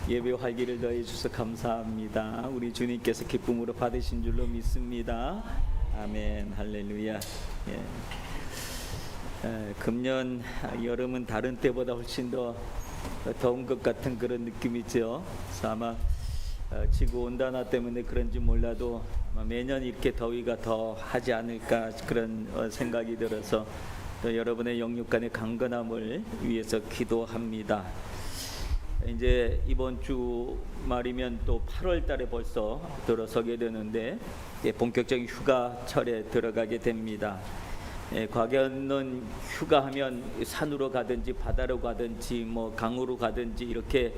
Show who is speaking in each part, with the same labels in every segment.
Speaker 1: 예배 활기를 더해 주셔서 감사합니다. 우리 주님께서 기쁨으로 받으신 줄로 믿습니다. 아멘. 할렐루야. 금년 여름은 다른 때보다 훨씬 더 더운 것 같은 그런 느낌이죠. 그래서 아마 지구 온난화 때문에 그런지 몰라도 아마 매년 이렇게 더위가 더 하지 않을까 그런 생각이 들어서 또 여러분의 영육간의 강건함을 위해서 기도합니다. 이제 이번 주 말이면 또 8월 달에 벌써 들어서게 되는데 본격적인 휴가철에 들어가게 됩니다. 과거에는 휴가하면 산으로 가든지 바다로 가든지 뭐 강으로 가든지 이렇게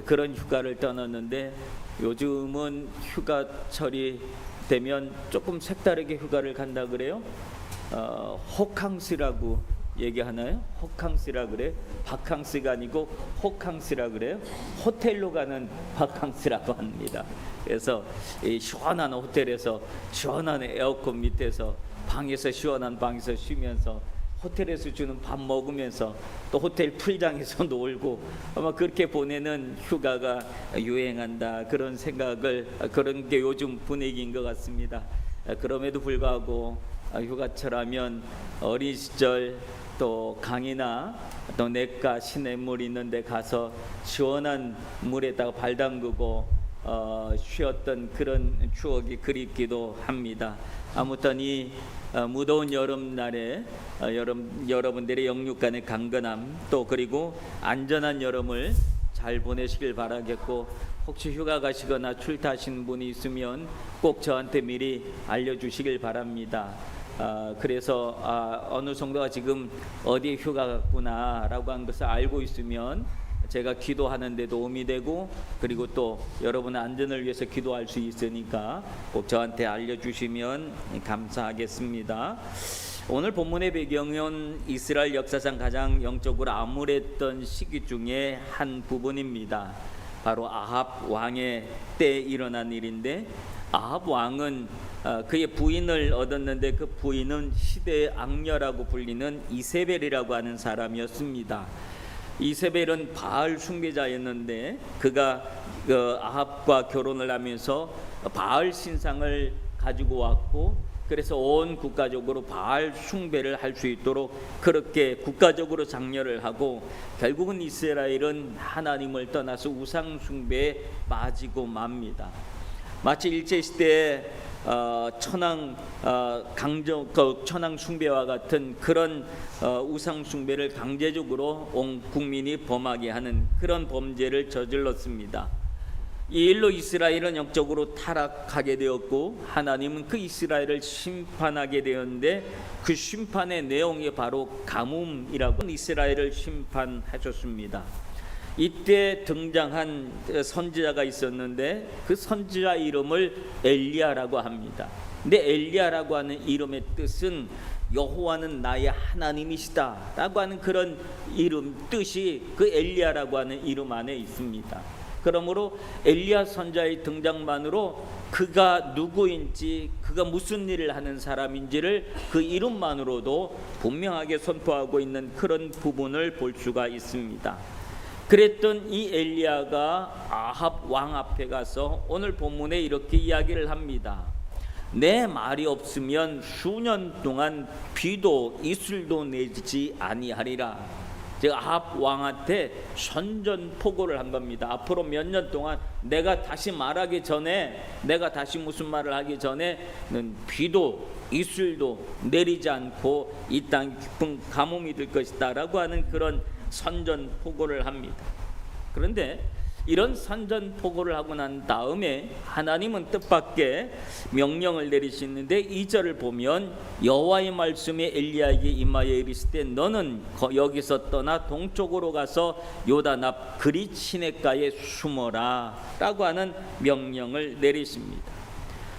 Speaker 1: 그런 휴가를 떠났는데 요즘은 휴가철이 되면 조금 색다르게 휴가를 간다 그래요. 호캉스라고 얘기하나요? 호캉스라 그래? 바캉스가 아니고 호캉스라 그래요? 호텔로 가는 바캉스라고 합니다. 그래서 이 시원한 호텔에서 시원한 에어컨 밑에서 방에서 시원한 방에서 쉬면서 호텔에서 주는 밥 먹으면서 또 호텔 풀장에서 놀고 아마 그렇게 보내는 휴가가 유행한다 그런 생각을 그런 게 요즘 분위기인 것 같습니다. 그럼에도 불구하고 휴가철 하면 어린 시절 또 강이나 또 냇가 시냇물 있는 데 가서 시원한 물에다가 발 담그고 쉬었던 그런 추억이 그립기도 합니다. 아무튼 이 무더운 여름날에 여러분들의 영육간의 강건함 또 그리고 안전한 여름을 잘 보내시길 바라겠고 혹시 휴가 가시거나 출타하신 분이 있으면 꼭 저한테 미리 알려주시길 바랍니다. 그래서 어느 정도가 지금 어디 휴가 갔구나 라고 한 것을 알고 있으면 제가 기도하는 데 도움이 되고 그리고 또 여러분의 안전을 위해서 기도할 수 있으니까 꼭 저한테 알려주시면 감사하겠습니다. 오늘 본문의 배경은 이스라엘 역사상 가장 영적으로 암울했던 시기 중에 한 부분입니다. 바로 아합 왕의 때에 일어난 일인데 아합 왕은 그의 부인을 얻었는데 그 부인은 시대의 악녀라고 불리는 이세벨이라고 하는 사람이었습니다. 이세벨은 바알 숭배자였는데 그가 아합과 결혼을 하면서 바알 신상을 가지고 왔고 그래서 온 국가적으로 바알 숭배를 할 수 있도록 그렇게 국가적으로 장려를 하고 결국은 이스라엘은 하나님을 떠나서 우상 숭배에 빠지고 맙니다. 마치 일제 시대에 천황 숭배와 같은 그런 우상 숭배를 강제적으로 온 국민이 범하게 하는 그런 범죄를 저질렀습니다. 이 일로 이스라엘은 영적으로 타락하게 되었고 하나님은 그 이스라엘을 심판하게 되었는데 그 심판의 내용이 바로 가뭄이라고 이스라엘을 심판하셨습니다. 이때 등장한 선지자가 있었는데 그 선지자 이름을 엘리야라고 합니다. 근데 엘리야라고 하는 이름의 뜻은 여호와는 나의 하나님이시다 라고 하는 그런 뜻이 그 엘리야라고 하는 이름 안에 있습니다. 그러므로 엘리야 선지자의 등장만으로 그가 누구인지 그가 무슨 일을 하는 사람인지를 그 이름만으로도 분명하게 선포하고 있는 그런 부분을 볼 수가 있습니다. 그랬던 이 엘리야가 아합 왕 앞에 가서 오늘 본문에 이렇게 이야기를 합니다. 내 말이 없으면 수년 동안 비도 이슬도 내지 아니하리라. 즉 아합 왕한테 선전포고를 한 겁니다. 앞으로 몇 년 동안 내가 다시 말하기 전에 내가 다시 무슨 말을 하기 전에는 비도 이슬도 내리지 않고 이 땅 깊은 가뭄이 될 것이다 라고 하는 그런 선전포고를 합니다. 그런데 이런 선전포고를 하고 난 다음에 하나님은 뜻밖의 명령을 내리시는데 2절을 보면 여호와의 말씀이 엘리야에게 임하여 이르시되 너는 여기서 떠나 동쪽으로 가서 요단 앞 그릿 시냇가에 숨어라 라고 하는 명령을 내리십니다.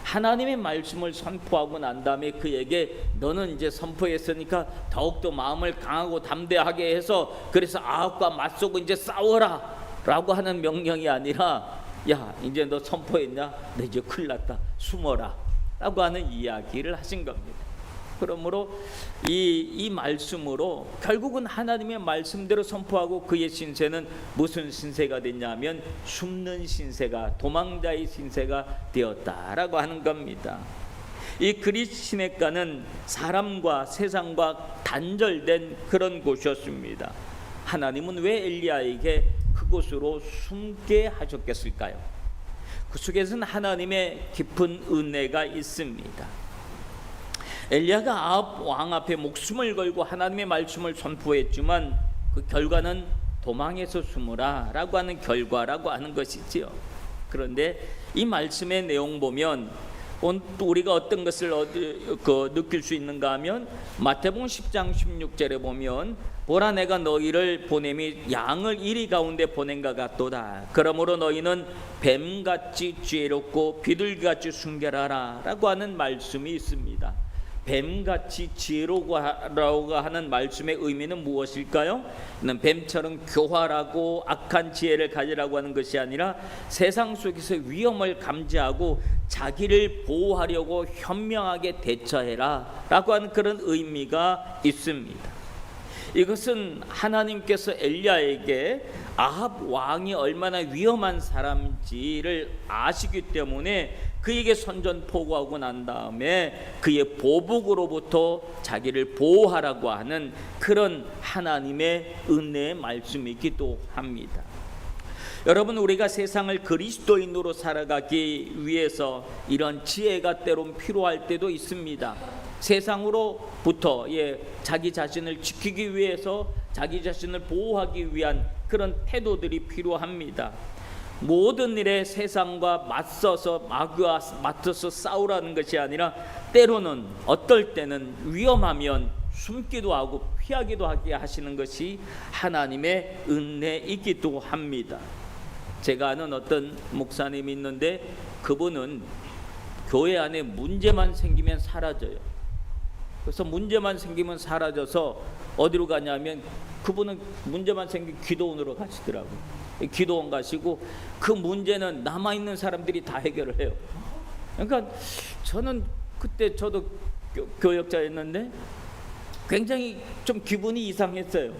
Speaker 1: 하나님의 말씀을 선포하고 난 다음에 그에게 너는 이제 선포했으니까 더욱더 마음을 강하고 담대하게 해서 그래서 아합과 맞서고 이제 싸워라 라고 하는 명령이 아니라 야 이제 너 선포했냐? 너 이제 큰일 났다 숨어라 라고 하는 이야기를 하신 겁니다. 그러므로 이 말씀으로 결국은 하나님의 말씀대로 선포하고 그의 신세는 무슨 신세가 됐냐면 숨는 신세가, 도망자의 신세가 되었다라고 하는 겁니다. 이 그리시네가는 사람과 세상과 단절된 그런 곳이었습니다. 하나님은 왜 엘리야에게 그곳으로 숨게 하셨겠을까요? 그 속에서는 하나님의 깊은 은혜가 있습니다. 엘리야가 아합 왕 앞에 목숨을 걸고 하나님의 말씀을 선포했지만 그 결과는 도망해서 숨으라 라고 하는 결과라고 하는 것이지요. 그런데 이 말씀의 내용 보면 우리가 어떤 것을 느낄 수 있는가 하면 마태복음 10장 16절에 보면 보라 내가 너희를 보냄이 양을 이리 가운데 보낸가 같도다. 그러므로 너희는 뱀같이 지혜롭고 비둘기같이 순결하라 라고 하는 말씀이 있습니다. 뱀같이 지혜로우라고 하는 말씀의 의미는 무엇일까요? 뱀처럼 교활하고 악한 지혜를 가지라고 하는 것이 아니라 세상 속에서 위험을 감지하고 자기를 보호하려고 현명하게 대처해라 라고 하는 그런 의미가 있습니다. 이것은 하나님께서 엘리야에게 아합 왕이 얼마나 위험한 사람인지를 아시기 때문에 그에게 선전포고하고 난 다음에 그의 보복으로부터 자기를 보호하라고 하는 그런 하나님의 은혜의 말씀이기도 합니다. 여러분, 우리가 세상을 그리스도인으로 살아가기 위해서 이런 지혜가 때론 필요할 때도 있습니다. 세상으로부터 자기 자신을 지키기 위해서 자기 자신을 보호하기 위한 그런 태도들이 필요합니다. 모든 일에 세상과 맞서서 마귀와 맞서서 싸우라는 것이 아니라 때로는 어떨 때는 위험하면 숨기도 하고 피하기도 하게 하시는 것이 하나님의 은혜이기도 합니다. 제가 아는 어떤 목사님이 있는데 그분은 교회 안에 문제만 생기면 사라져요. 그래서 문제만 생기면 사라져서 어디로 가냐면 그분은 문제만 생기면 기도원으로 가시더라고요. 기도원 가시고 그 문제는 남아있는 사람들이 다 해결을 해요. 그러니까 저는 그때 저도 교역자였는데 굉장히 좀 기분이 이상했어요.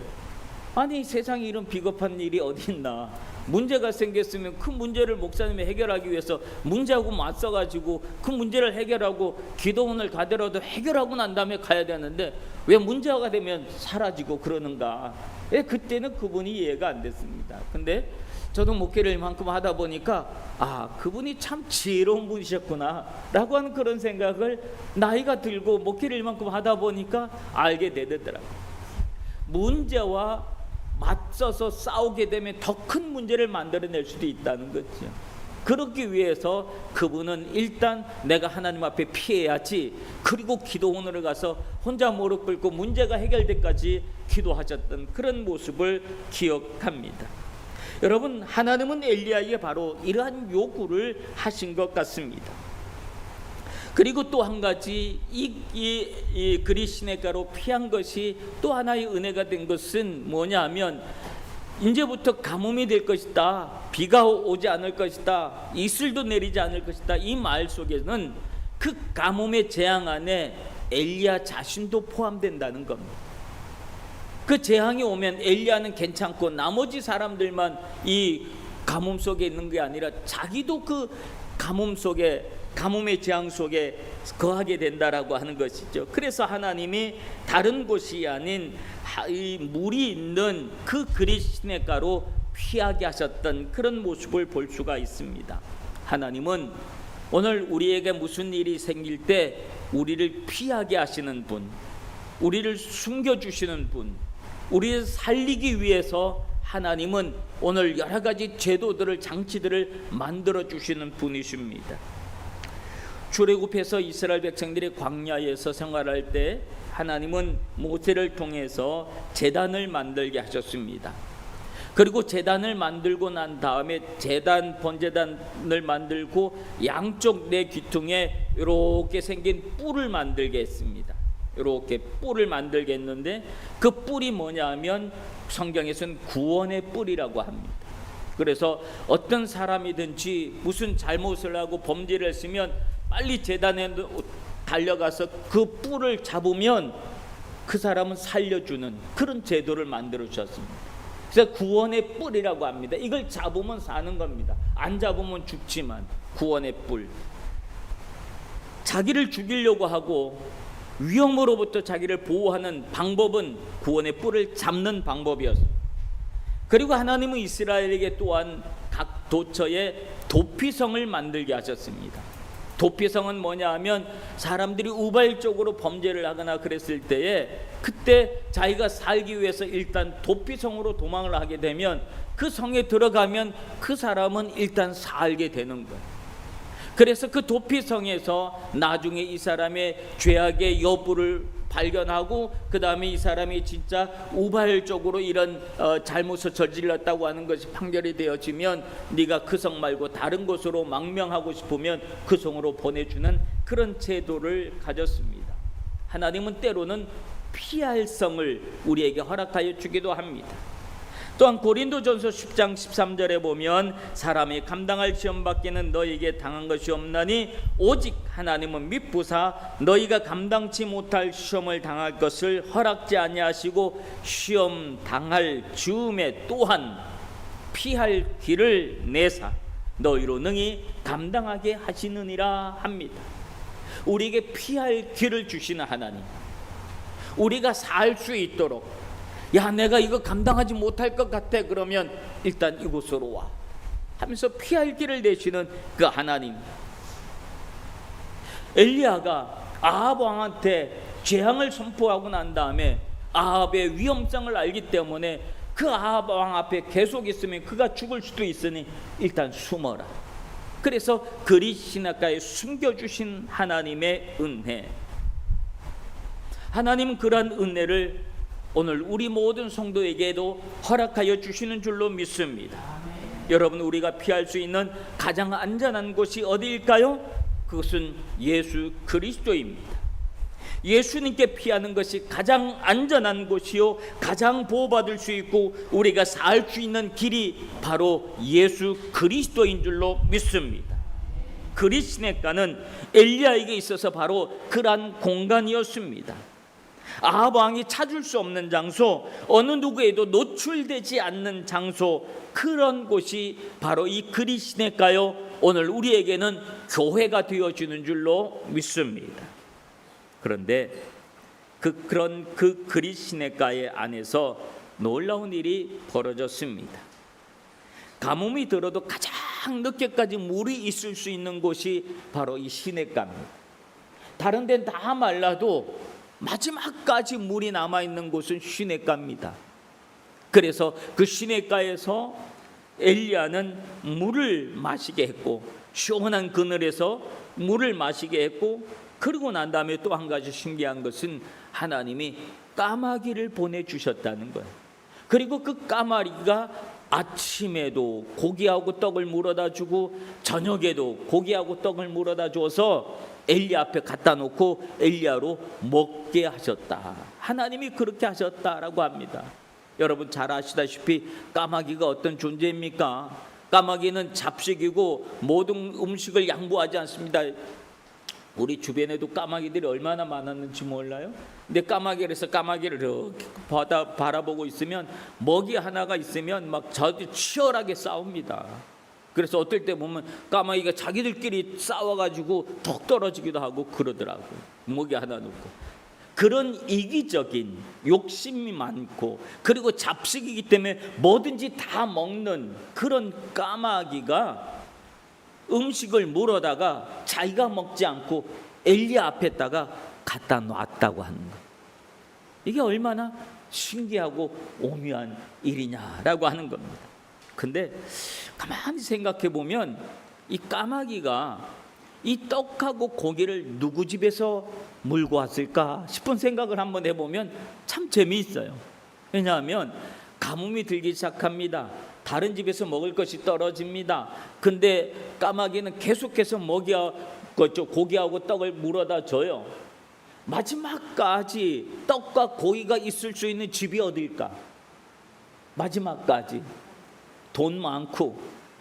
Speaker 1: 아니, 세상에 이런 비겁한 일이 어디 있나. 문제가 생겼으면 그 문제를 목사님이 해결하기 위해서 문제하고 맞서가지고 그 문제를 해결하고 기도원을 가더라도 해결하고 난 다음에 가야 되는데 왜 문제가 되면 사라지고 그러는가. 그때는 그분이 이해가 안 됐습니다. 근데 저도 목회를 이만큼 하다 보니까 그분이 참 지혜로운 분이셨구나 라고 하는 그런 생각을 나이가 들고 목회를 이만큼 하다 보니까 알게 되더라고요. 문제와 맞서서 싸우게 되면 더 큰 문제를 만들어낼 수도 있다는 거죠. 그러기 위해서 그분은 일단 내가 하나님 앞에 피해야지, 그리고 기도원으로 가서 혼자 무릎 꿇고 문제가 해결될 때까지 기도하셨던 그런 모습을 기억합니다. 여러분, 하나님은 엘리야에게 바로 이러한 요구를 하신 것 같습니다. 그리고 또 한 가지 이 그리시네가로 피한 것이 또 하나의 은혜가 된 것은 뭐냐면 이제부터 가뭄이 될 것이다, 비가 오지 않을 것이다, 이슬도 내리지 않을 것이다. 이 말 속에는 그 가뭄의 재앙 안에 엘리야 자신도 포함된다는 겁니다. 그 재앙이 오면 엘리야는 괜찮고 나머지 사람들만 이 가뭄 속에 있는 게 아니라 자기도 그 가뭄의 재앙 속에 거하게 된다라고 하는 것이죠. 그래서 하나님이 다른 곳이 아닌 이 물이 있는 그 그리시네가로 피하게 하셨던 그런 모습을 볼 수가 있습니다. 하나님은 오늘 우리에게 무슨 일이 생길 때 우리를 피하게 하시는 분, 우리를 숨겨주시는 분, 우리를 살리기 위해서 하나님은 오늘 여러 가지 제도들을, 장치들을 만들어 주시는 분이십니다. 출애굽해서 이스라엘 백성들이 광야에서 생활할 때 하나님은 모세를 통해서 제단을 만들게 하셨습니다. 그리고 제단을 만들고 난 다음에 번제단을 만들고 양쪽 네 귀퉁에 이렇게 생긴 뿔을 만들게 했습니다. 이렇게 뿔을 만들게 했는데 그 뿔이 뭐냐 하면 성경에서는 구원의 뿔이라고 합니다. 그래서 어떤 사람이든지 무슨 잘못을 하고 범죄를 했으면 빨리 제단에 달려가서 그 뿔을 잡으면 그 사람은 살려주는 그런 제도를 만들어 주셨습니다. 그래서 구원의 뿔이라고 합니다. 이걸 잡으면 사는 겁니다. 안 잡으면 죽지만 구원의 뿔. 자기를 죽이려고 하고 위험으로부터 자기를 보호하는 방법은 구원의 뿔을 잡는 방법이었습니다. 그리고 하나님은 이스라엘에게 또한 각 도처에 도피성을 만들게 하셨습니다. 도피성은 뭐냐 하면 사람들이 우발적으로 범죄를 하거나 그랬을 때에 그때 자기가 살기 위해서 일단 도피성으로 도망을 하게 되면 그 성에 들어가면 그 사람은 일단 살게 되는 거예요. 그래서 그 도피성에서 나중에 이 사람의 죄악의 여부를 발견하고 그 다음에 이 사람이 진짜 우발적으로 이런 잘못을 저질렀다고 하는 것이 판결이 되어지면 네가 그 성 말고 다른 곳으로 망명하고 싶으면 그 성으로 보내주는 그런 제도를 가졌습니다. 하나님은 때로는 피할 성을 우리에게 허락하여 주기도 합니다. 또한 고린도전서 10장 13절에 보면 사람이 감당할 시험 밖에는 너희에게 당한 것이 없나니 오직 하나님은 미쁘사 너희가 감당치 못할 시험을 당할 것을 허락지 아니하시고 시험 당할 즈음에 또한 피할 길을 내사 너희로 능히 감당하게 하시느니라 합니다. 우리에게 피할 길을 주시는 하나님, 우리가 살 수 있도록 야 내가 이거 감당하지 못할 것 같아 그러면 일단 이곳으로 와 하면서 피할 길을 내시는 그 하나님. 엘리야가 아합 왕한테 재앙을 선포하고 난 다음에 아합의 위험성을 알기 때문에 그 아합 왕 앞에 계속 있으면 그가 죽을 수도 있으니 일단 숨어라. 그래서 그리 시냇가에 숨겨주신 하나님의 은혜. 하나님은 그러한 은혜를 오늘 우리 모든 성도에게도 허락하여 주시는 줄로 믿습니다. 여러분, 우리가 피할 수 있는 가장 안전한 곳이 어디일까요? 그것은 예수 그리스도입니다. 예수님께 피하는 것이 가장 안전한 곳이요 가장 보호받을 수 있고 우리가 살 수 있는 길이 바로 예수 그리스도인 줄로 믿습니다. 그리 시냇가는 엘리야에게 있어서 바로 그러한 공간이었습니다. 아합 왕이 찾을 수 없는 장소, 어느 누구에도 노출되지 않는 장소, 그런 곳이 바로 이 그리 시냇가요 오늘 우리에게는 교회가 되어주는 줄로 믿습니다. 그런데 그런 그리 시냇가의 안에서 놀라운 일이 벌어졌습니다. 가뭄이 들어도 가장 늦게까지 물이 있을 수 있는 곳이 바로 이 시냇가입니다. 다른 데는 다 말라도 마지막까지 물이 남아있는 곳은 시냇가입니다. 그래서 그 시냇가에서 엘리야는 물을 마시게 했고 시원한 그늘에서 물을 마시게 했고 그러고 난 다음에 또 한 가지 신기한 것은 하나님이 까마귀를 보내주셨다는 거예요. 그리고 그 까마귀가 아침에도 고기하고 떡을 물어다 주고 저녁에도 고기하고 떡을 물어다 줘서 엘리야 앞에 갖다 놓고 엘리야로 먹게 하셨다. 하나님이 그렇게 하셨다라고 합니다. 여러분 잘 아시다시피 까마귀가 어떤 존재입니까? 까마귀는 잡식이고 모든 음식을 양보하지 않습니다. 우리 주변에도 까마귀들이 얼마나 많았는지 몰라요? 근데 까마귀에서 까마귀를 이렇게 바라보고 있으면 먹이 하나가 있으면 막 치열하게 싸웁니다. 그래서 어떨 때 보면 까마귀가 자기들끼리 싸워가지고 덕 떨어지기도 하고 그러더라고요. 먹이 하나 놓고. 그런 이기적인 욕심이 많고 그리고 잡식이기 때문에 뭐든지 다 먹는 그런 까마귀가 음식을 물어다가 자기가 먹지 않고 엘리야 앞에다가 갖다 놨다고 하는 거예요. 이게 얼마나 신기하고 오묘한 일이냐라고 하는 겁니다. 근데 가만히 생각해 보면 이 까마귀가 이 떡하고 고기를 누구 집에서 물고 왔을까 싶은 생각을 한번 해보면 참 재미있어요. 왜냐하면 가뭄이 들기 시작합니다. 다른 집에서 먹을 것이 떨어집니다. 근데 까마귀는 계속해서 고기하고 떡을 물어다 줘요. 마지막까지 떡과 고기가 있을 수 있는 집이 어딜까? 마지막까지 돈 많고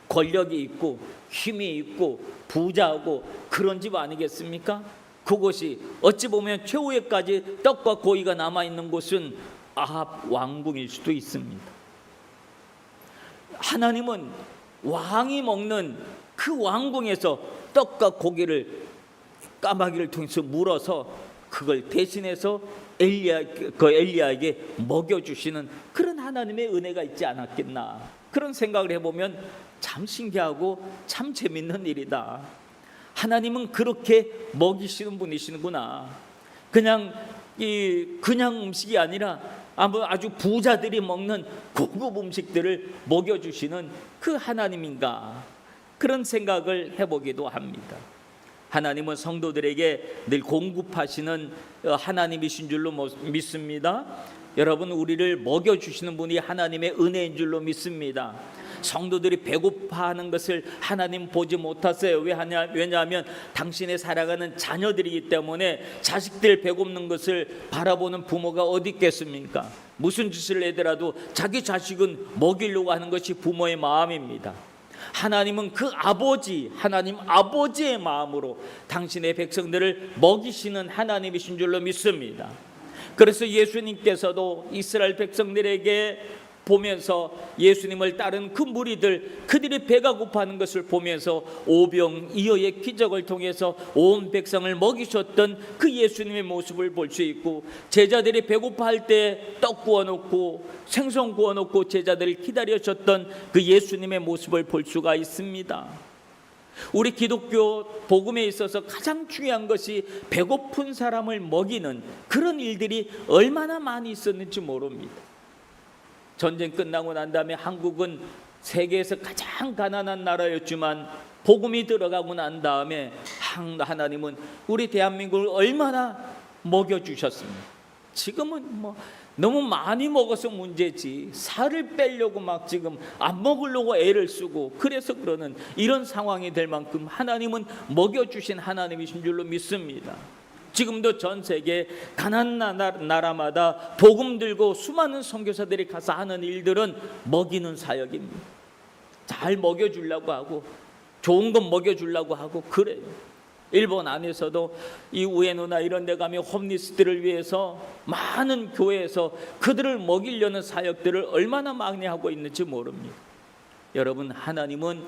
Speaker 1: 권력이 있고 힘이 있고 부자고 그런 집 아니겠습니까? 그곳이 어찌 보면 최후에까지 떡과 고기가 남아있는 곳은 아합 왕궁일 수도 있습니다. 하나님은 왕이 먹는 그 왕궁에서 떡과 고기를 까마귀를 통해서 물어서 그걸 대신해서 엘리야에게 먹여주시는 그런 하나님의 은혜가 있지 않았겠나, 그런 생각을 해보면 참 신기하고 참 재밌는 일이다. 하나님은 그렇게 먹이시는 분이시는구나. 그냥 음식이 아니라 아주 부자들이 먹는 고급 음식들을 먹여주시는 그 하나님인가, 그런 생각을 해보기도 합니다. 하나님은 성도들에게 늘 공급하시는 하나님이신 줄로 믿습니다. 여러분, 우리를 먹여주시는 분이 하나님의 은혜인 줄로 믿습니다. 성도들이 배고파하는 것을 하나님 보지 못하세요. 왜냐하면 당신의 살아가는 자녀들이기 때문에 자식들 배고픈 것을 바라보는 부모가 어디 있겠습니까? 무슨 짓을 내더라도 자기 자식은 먹이려고 하는 것이 부모의 마음입니다. 하나님은 그 하나님 아버지의 마음으로 당신의 백성들을 먹이시는 하나님이신 줄로 믿습니다. 그래서 예수님께서도 이스라엘 백성들에게 보면서, 예수님을 따른 그 무리들, 그들이 배가 고파하는 것을 보면서 오병이어의 기적을 통해서 온 백성을 먹이셨던 그 예수님의 모습을 볼 수 있고, 제자들이 배고파할 때 떡 구워놓고 생선 구워놓고 제자들을 기다리셨던 그 예수님의 모습을 볼 수가 있습니다. 우리 기독교 복음에 있어서 가장 중요한 것이 배고픈 사람을 먹이는 그런 일들이 얼마나 많이 있었는지 모릅니다. 전쟁 끝나고 난 다음에 한국은 세계에서 가장 가난한 나라였지만 복음이 들어가고 난 다음에 하나님은 우리 대한민국을 얼마나 먹여주셨습니까? 지금은 너무 많이 먹어서 문제지, 살을 빼려고 막 지금 안 먹으려고 애를 쓰고 그래서 그러는 이런 상황이 될 만큼 하나님은 먹여주신 하나님이신 줄로 믿습니다. 지금도 전 세계 가난한 나라마다 복음 들고 수많은 선교사들이 가서 하는 일들은 먹이는 사역입니다. 잘 먹여주려고 하고 좋은 것 먹여주려고 하고 그래요. 일본 안에서도 이 우에노나 이런 데 가면 홈리스들을 위해서 많은 교회에서 그들을 먹이려는 사역들을 얼마나 많이 하고 있는지 모릅니다. 여러분, 하나님은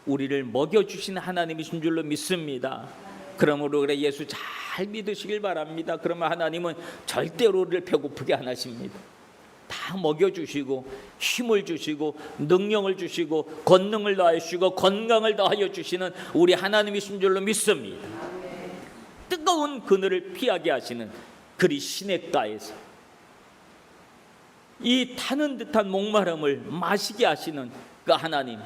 Speaker 1: 우리를 먹여주신 하나님이신 줄로 믿습니다. 그러므로 그래 예수 잘 믿으시길 바랍니다. 그러면 하나님은 절대로 우리를 배고프게 안 하십니다. 다 먹여주시고 힘을 주시고 능력을 주시고 권능을 더하시고 건강을 더하여 주시는 우리 하나님이신 줄로 믿습니다. 뜨거운 그늘을 피하게 하시는 그리 시냇가에서 이 타는 듯한 목마름을 마시게 하시는 그 하나님,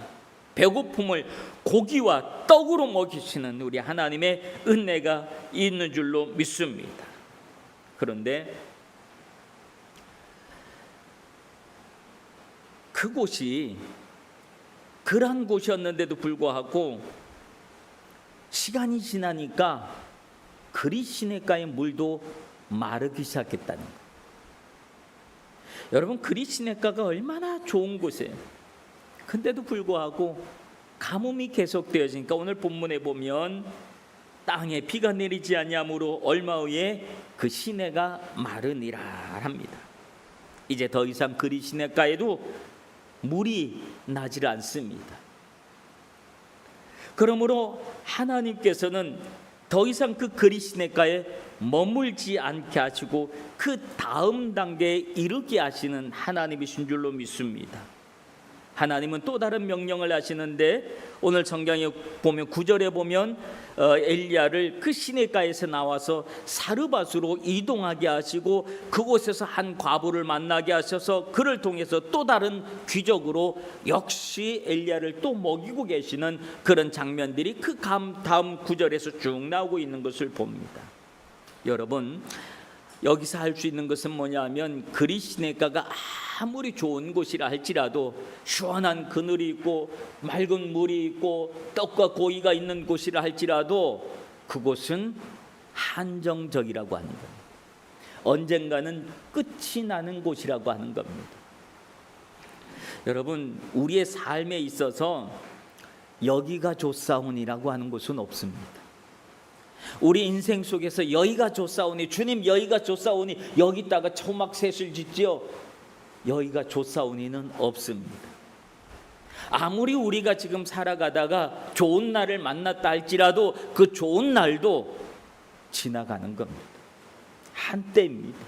Speaker 1: 배고픔을 고기와 떡으로 먹이시는 우리 하나님의 은혜가 있는 줄로 믿습니다. 그런데 그곳이 그러한 곳이었는데도 불구하고 시간이 지나니까 그리 시냇가의 물도 마르기 시작했다는 거예요. 여러분, 그리 시냇가가 얼마나 좋은 곳이에요. 근데도 불구하고 가뭄이 계속되어지니까 오늘 본문에 보면 땅에 비가 내리지 아니하므로 얼마 후에 그 시내가 마르니라 합니다. 이제 더 이상 그리 시냇가에도 물이 나질 않습니다. 그러므로 하나님께서는 더 이상 그 그리 시냇가에 머물지 않게 하시고 그 다음 단계에 이르게 하시는 하나님이신 줄로 믿습니다. 하나님은 또 다른 명령을 하시는데 오늘 성경에 보면 9절에 보면 엘리야를 그 시냇가에서 나와서 사르밧으로 이동하게 하시고 그곳에서 한 과부를 만나게 하셔서 그를 통해서 또 다른 기적으로 역시 엘리야를 또 먹이고 계시는 그런 장면들이 그 다음 9절에서 쭉 나오고 있는 것을 봅니다. 여러분, 여기서 할 수 있는 것은 뭐냐 하면 그리 시냇가가 아무리 좋은 곳이라 할지라도 시원한 그늘이 있고 맑은 물이 있고 떡과 고기가 있는 곳이라 할지라도 그곳은 한정적이라고 하는 겁니다. 언젠가는 끝이 나는 곳이라고 하는 겁니다. 여러분, 우리의 삶에 있어서 여기가 좋사온이라고 하는 곳은 없습니다. 우리 인생 속에서 여기가 좋사오니, 주님 여기가 좋사오니, 여기다가 초막셋을 짓지요. 여기가 좋사오니는 없습니다. 아무리 우리가 지금 살아가다가 좋은 날을 만났다 할지라도 그 좋은 날도 지나가는 겁니다. 한때입니다.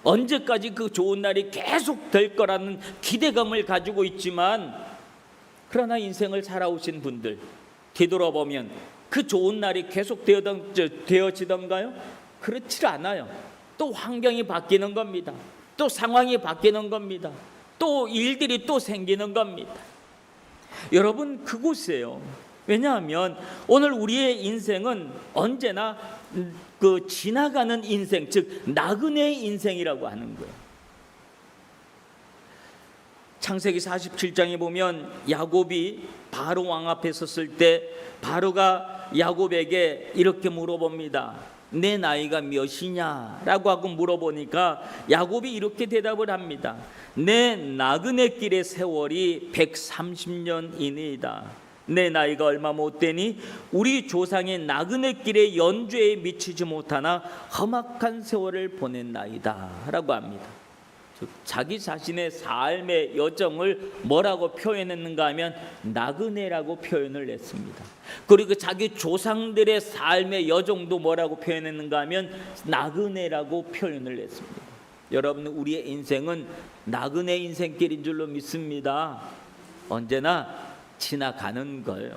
Speaker 1: 언제까지 그 좋은 날이 계속 될 거라는 기대감을 가지고 있지만, 그러나 인생을 살아오신 분들 뒤돌아보면 그 좋은 날이 계속 되어지던가요? 그렇지 않아요. 또 환경이 바뀌는 겁니다. 또 상황이 바뀌는 겁니다. 또 일들이 또 생기는 겁니다. 여러분, 그곳이에요. 왜냐하면 오늘 우리의 인생은 언제나 그 지나가는 인생, 즉 나그네의 인생이라고 하는 거예요. 창세기 47장에 보면 야곱이 바로 왕 앞에 섰을 때 바로가 야곱에게 이렇게 물어봅니다. 내 나이가 몇이냐? 라고 하고 물어보니까 야곱이 이렇게 대답을 합니다. 내 나그네 길의 세월이 130년이니이다. 내 나이가 얼마 못 되니 우리 조상의 나그네 길의 연좌에 미치지 못하나 험악한 세월을 보냈나이다 라고 합니다. 즉 자기 자신의 삶의 여정을 뭐라고 표현했는가 하면 나그네라고 표현을 했습니다. 그리고 자기 조상들의 삶의 여정도 뭐라고 표현했는가 하면 나그네라고 표현을 했습니다. 여러분, 우리의 인생은 나그네 인생길인 줄로 믿습니다. 언제나 지나가는 거예요.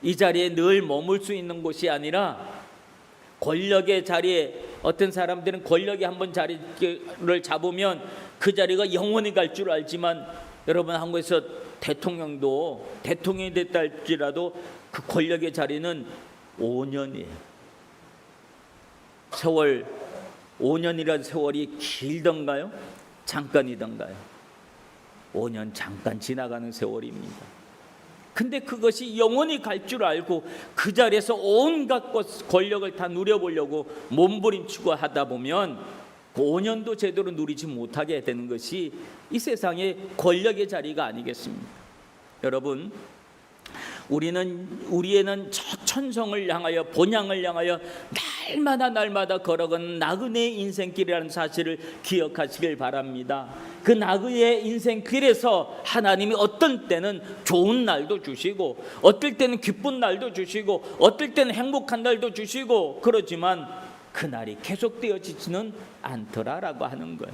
Speaker 1: 이 자리에 늘 머물 수 있는 곳이 아니라 권력의 자리에, 어떤 사람들은 권력이 한번 자리를 잡으면 그 자리가 영원히 갈 줄 알지만, 여러분, 한국에서 대통령이 됐다 할지라도 그 권력의 자리는 5년이에요. 세월 5년이라는 세월이 길던가요? 잠깐이던가요? 5년 잠깐 지나가는 세월입니다. 근데 그것이 영원히 갈 줄 알고 그 자리에서 온갖 권력을 다 누려보려고 몸부림치고 하다 보면 그 5년도 제대로 누리지 못하게 되는 것이 이 세상의 권력의 자리가 아니겠습니까? 여러분, 우리에는 저 천성을 향하여, 본향을 향하여 날마다 걸어가는 나그네의 인생길이라는 사실을 기억하시길 바랍니다. 그 나그네의 인생길에서 하나님이 어떤 때는 좋은 날도 주시고, 어떨 때는 기쁜 날도 주시고, 어떨 때는 행복한 날도 주시고, 그렇지만 그 날이 계속되어지지는 않더라라고 하는 거예요.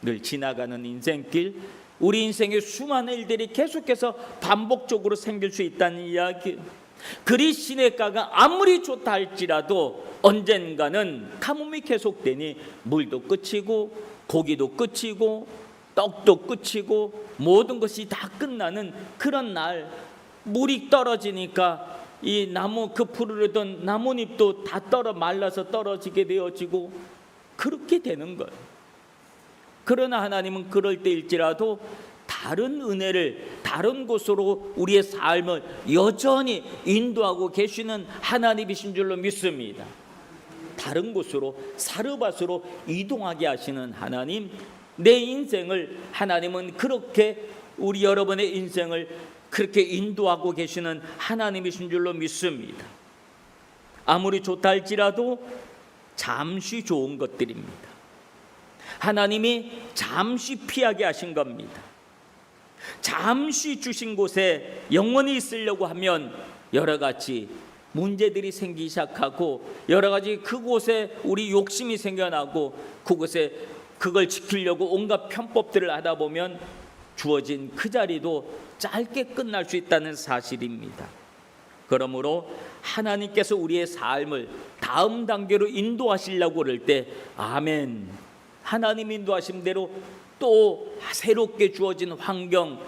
Speaker 1: 늘 지나가는 인생길, 우리 인생의 수많은 일들이 계속해서 반복적으로 생길 수 있다는 이야기. 그리 시냇가가 아무리 좋다 할지라도 언젠가는 가뭄이 계속되니 물도 끝이고 고기도 끝이고 떡도 끝이고 모든 것이 다 끝나는 그런 날, 물이 떨어지니까 이 나무, 그 푸르르던 나뭇잎도 다 말라서 떨어지게 되어지고 그렇게 되는 거예요. 그러나 하나님은 그럴 때일지라도 다른 은혜를, 다른 곳으로 우리의 삶을 여전히 인도하고 계시는 하나님이신 줄로 믿습니다. 다른 곳으로, 사르밧으로 이동하게 하시는 하나님, 내 인생을 하나님은 그렇게, 우리 여러분의 인생을 그렇게 인도하고 계시는 하나님이신 줄로 믿습니다. 아무리 좋다 할지라도 잠시 좋은 것들입니다. 하나님이 잠시 피하게 하신 겁니다. 잠시 주신 곳에 영원히 있으려고 하면 여러 가지 문제들이 생기기 시작하고, 여러 가지 그곳에 우리 욕심이 생겨나고, 그곳에 그걸 지키려고 온갖 편법들을 하다 보면 주어진 그 자리도 짧게 끝날 수 있다는 사실입니다. 그러므로 하나님께서 우리의 삶을 다음 단계로 인도하시려고 그럴 때 아멘, 하나님 인도하신 대로 또 새롭게 주어진 환경,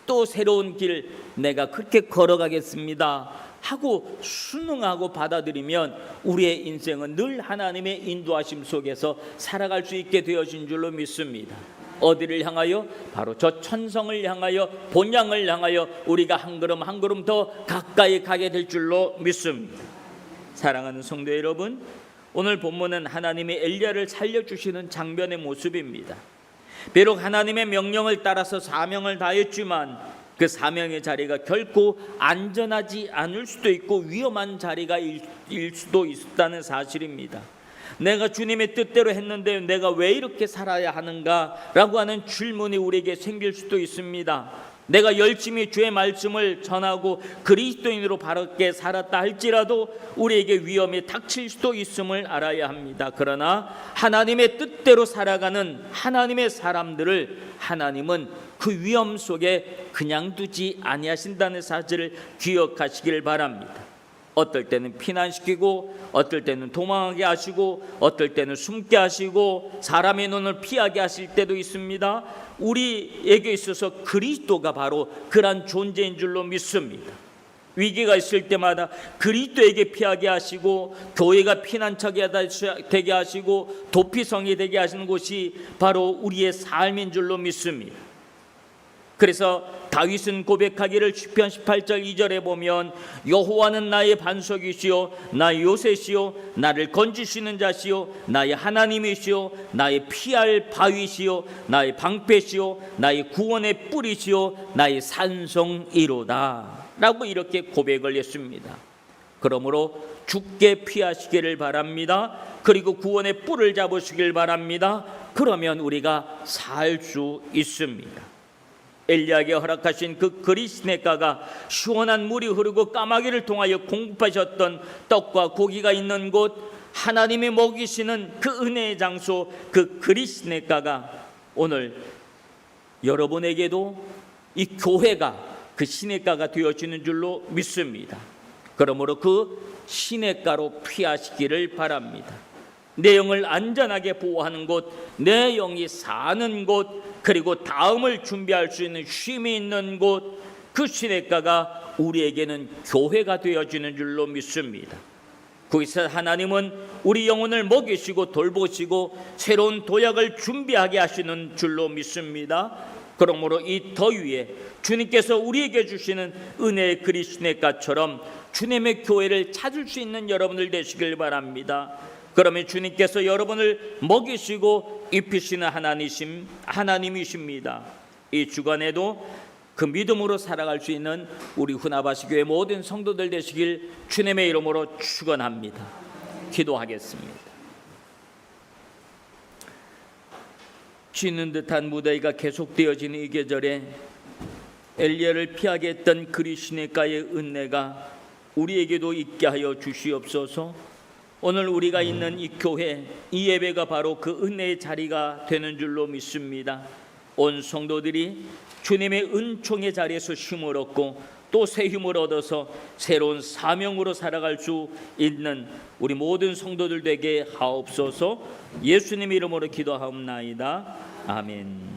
Speaker 1: 또 새로운 길 내가 그렇게 걸어가겠습니다 하고 순응하고 받아들이면 우리의 인생은 늘 하나님의 인도하심 속에서 살아갈 수 있게 되어진 줄로 믿습니다. 어디를 향하여? 바로 저 천성을 향하여, 본향을 향하여 우리가 한 걸음 한 걸음 더 가까이 가게 될 줄로 믿습니다. 사랑하는 성도 여러분, 오늘 본문은 하나님이 엘리야를 살려주시는 장면의 모습입니다. 비록 하나님의 명령을 따라서 사명을 다했지만 그 사명의 자리가 결코 안전하지 않을 수도 있고 위험한 자리가 일 수도 있다는 사실입니다. 내가 주님의 뜻대로 했는데 내가 왜 이렇게 살아야 하는가라고 하는 질문이 우리에게 생길 수도 있습니다. 내가 열심히 주의 말씀을 전하고 그리스도인으로 바르게 살았다 할지라도 우리에게 위험이 닥칠 수도 있음을 알아야 합니다. 그러나 하나님의 뜻대로 살아가는 하나님의 사람들을 하나님은 그 위험 속에 그냥 두지 아니하신다는 사실을 기억하시길 바랍니다. 어떨 때는 피난시키고 어떨 때는 도망하게 하시고 어떨 때는 숨게 하시고 사람의 눈을 피하게 하실 때도 있습니다. 우리에게 있어서 그리스도가 바로 그러한 존재인 줄로 믿습니다. 위기가 있을 때마다 그리스도에게 피하게 하시고 교회가 피난처가 되게 하시고 도피성이 되게 하시는 곳이 바로 우리의 삶인 줄로 믿습니다. 그래서 다윗은 고백하기를 시편 18절 2절에 보면 여호와는 나의 반석이시요 나의 요새시요 나를 건지시는 자시요 나의 하나님이시요 나의 피할 바위시요 나의 방패시요 나의 구원의 뿌리시요 나의 산성이로다 라고 이렇게 고백을 했습니다. 그러므로 주께 피하시기를 바랍니다. 그리고 구원의 뿔을 잡으시길 바랍니다. 그러면 우리가 살 수 있습니다. 엘리야에게 허락하신 그 그리스네가가 시원한 물이 흐르고 까마귀를 통하여 공급하셨던 떡과 고기가 있는 곳, 하나님이 먹이시는 그 은혜의 장소, 그 그리스네가가 오늘 여러분에게도 이 교회가 그 시냇가가 되어지는 줄로 믿습니다. 그러므로 그 시냇가로 피하시기를 바랍니다. 내 영을 안전하게 보호하는 곳, 내 영이 사는 곳, 그리고 다음을 준비할 수 있는 쉼이 있는 곳, 그 시냇가가 우리에게는 교회가 되어지는 줄로 믿습니다. 거기서 하나님은 우리 영혼을 먹이시고 돌보시고 새로운 도약을 준비하게 하시는 줄로 믿습니다. 그러므로 이 더위에 주님께서 우리에게 주시는 은혜의 그리스도가처럼 주님의 교회를 찾을 수 있는 여러분들 되시길 바랍니다. 그러면 주님께서 여러분을 먹이시고 입히시는 하나님이십니다. 이 주간에도 그 믿음으로 살아갈 수 있는 우리 후나바시 교회 모든 성도들 되시길 주님의 이름으로 축원합니다. 기도하겠습니다. 쥐는 듯한 무더위가 계속되어지는 이 계절에 엘리야를 피하게 했던 그리스도의 은혜가 우리에게도 있게 하여 주시옵소서. 오늘 우리가 있는 이 교회, 이 예배가 바로 그 은혜의 자리가 되는 줄로 믿습니다. 온 성도들이 주님의 은총의 자리에서 힘을 얻고 또 새 힘을 얻어서 새로운 사명으로 살아갈 수 있는 우리 모든 성도들 되게 하옵소서. 예수님 이름으로 기도하옵나이다. 아멘.